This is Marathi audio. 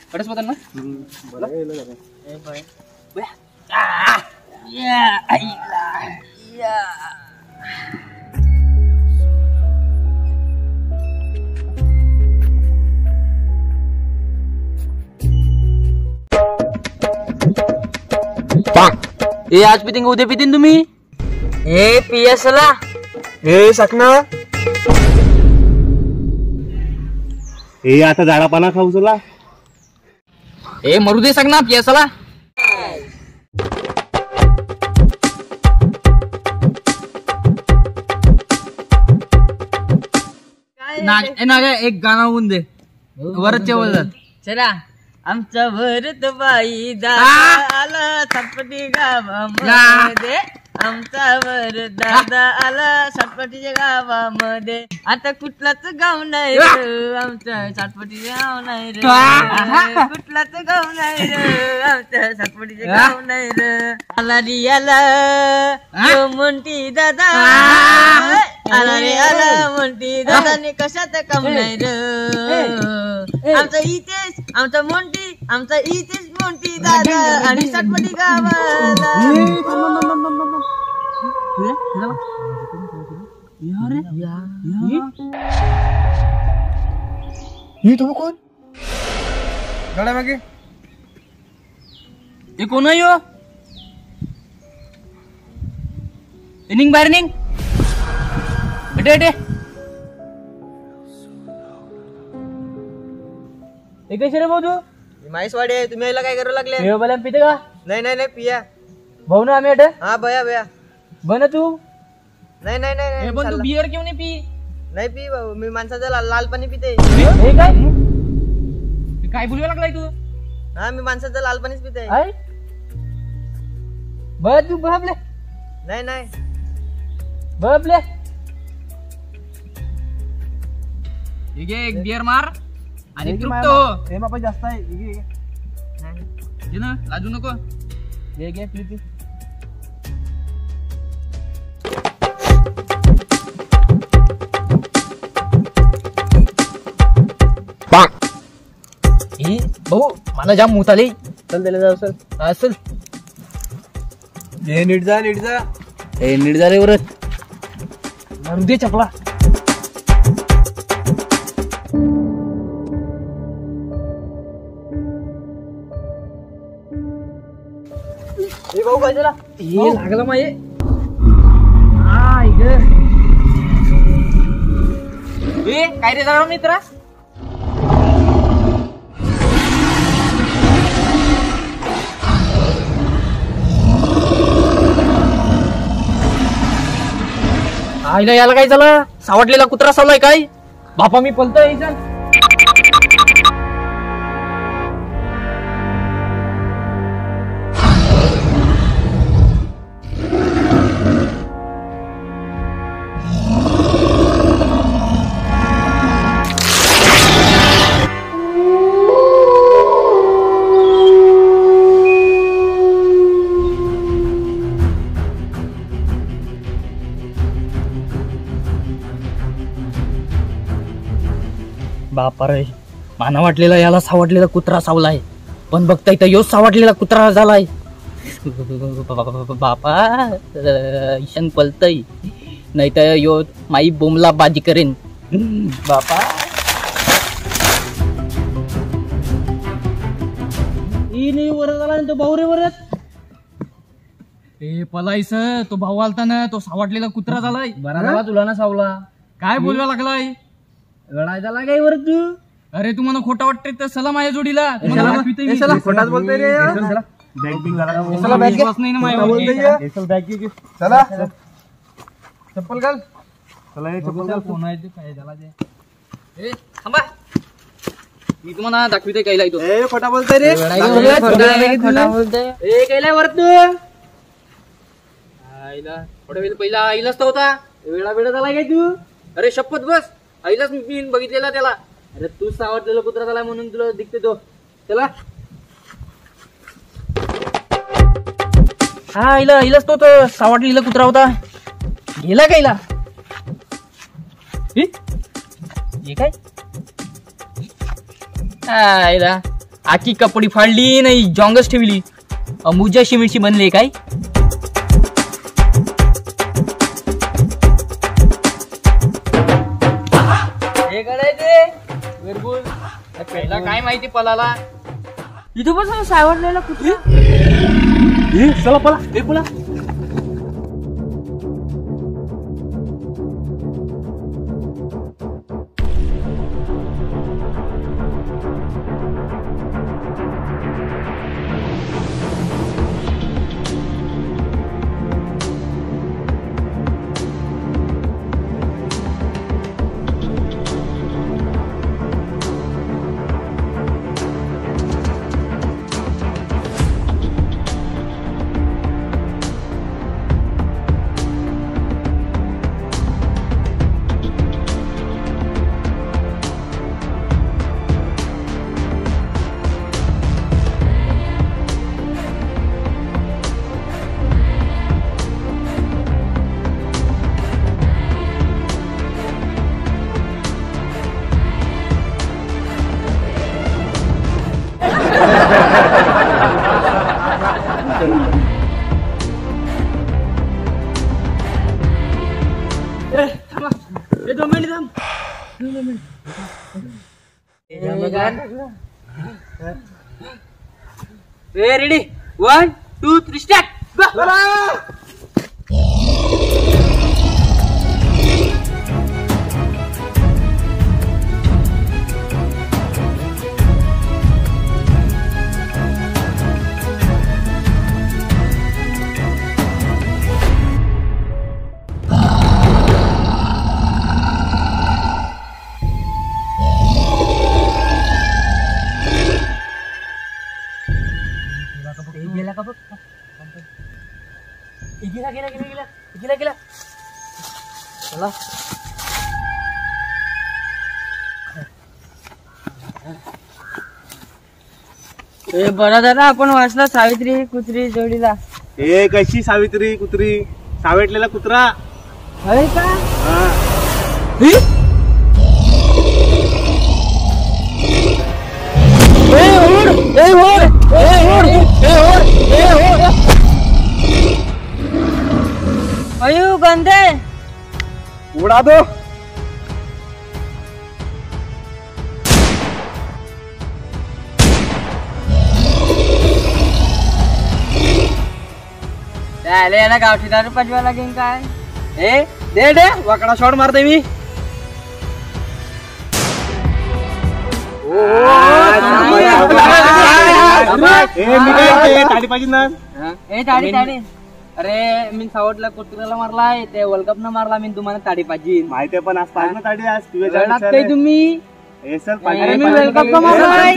कडस बदल ना ए आज पितीन उद्या पितीन तुम्ही ए पियासला ए सकना ए आता झाडा पाना खाऊ चला ए मरू दे सग ना पियासला एक गाणं होऊन दे वरच्या वर चला आमचा भरत बाई दादा आला सटपटी गावामध्ये आमचा भरत दादा आला सटपटीच्या गावामध्ये आता कुठलाच गाव नाही रे आमच्या सटपटीचे गाव नाही रे कुठलाच गाव नाही रे आमच्या सटपटीचे गाव नाही रे आला रे आला म्हणती दादा आला रे आला म्हणती दादाने कशात काम नाही रे आमचा इथेच आमचा मोंटी आमचा इथेच मोंटी दादा आणि सटपटी गावाला तुम्ही कोण गाड्या मागे हे कोण आहे हो निघ बाहेर निघ कशी रे भाऊ तू माईसवाडी आहे तुम्ही याला काय करावं लागले बोला पिते का नाही नाही नाही पिया भाऊ ना आम्ही हा बया बया बन तू नाही नाही नाही पण तू बियर क्यों नाही पी नाही पी भाऊ मी माणसाचं लाल पाणी पिते हे काय बोलू लागलाय तू हा मी माणसाचं लाल पाणीच पिते बर तू बघले नाही नाही बघले एक बियर मार आणि तृप्त हो हे बाबा जास्त आहे घे ना लाजू नको घे घे प्लीज भाऊ मला जाम मूत आली चल त्याला जाऊ सर असल हे नीट जा नीट जा हे नीट झाले वरच मारू दे चपला भाऊ काय झाला हे लागला माये काय रे जरा मित्रा आईला याला काय झालं सावटलेला कुत्रा सावलाय काय बापा मी पलतोय बापा रे माना वाटलेला याला सावटलेला कुत्रा सावलाय पण बघता इथं योच सावटलेला कुत्रा झालाय बापा ईशान पलतय नाही तर यो माई बोमला बाजी करेन बापा वर झाला तो भाऊ रे वरच ए पलायस तो भाऊ आलता ना तो सावटलेला कुत्रा झालाय बरा झाला तुला ना सावला काय बोलवा लागलाय लढाई झाला काय वर तू अरे तुम्हाला खोटा वाटतंय तर चला माझ्या जोडीला खोटाच बोलतोय रे चला चप्पल घाल चला चप्पल घाल कोण आहे ते काय झाला ते थांबा मी तुम्हाला दाखविते कैलाय तो खोटा बोलतोय रे खोटा बोलतोय कैलाय वर तू आईला थोडा वेळ पहिला आईलाच तर होता वेळा वेळा झाला काय तू अरे शपथ बस आईलाच मी बघितलेला त्याला अरे तू सावटलेला कुत्रा झाला म्हणून तुला दिसते तो त्याला हा आईला आईलाच तो सावटलेला कुत्रा होता गेला कायला हे काय आईला आखी कपडी फाडली नाही जॉंगच ठेवली. अंबुजा शिमिटची बनले काय. हे करायचे बिरबुल पहिला काय माहिती पलाला. इथं पण सावरलेला कुठे. चला पळा हे पळा. Ready 1 2 3 start. गेला का बघ. गेला गेला गेला गेला गेला गेला. चला बरं दादा आपण वाचला सावित्री कुत्री जोडीला. ए कशी सावित्री कुत्री सावेटलेला कुत्रा. अरे का अयो गंधे उडा दो. त्याले याला गावठी दारू पाजवा लागेल काय. ए दे दे वाकडा शॉट मारते मी. ताडी पाहिजे ना. ए ताडी ताडी. अरे मी सावटला कुत्र्याला मारलाय ते वर्ल्ड कप न मारला मी तुम्हाला ताडी पाहिजे. माहिती पण आज पाहिजे ना ताडी. आज काय तुम्ही हे सर वर्ल्ड कप न मारलाय.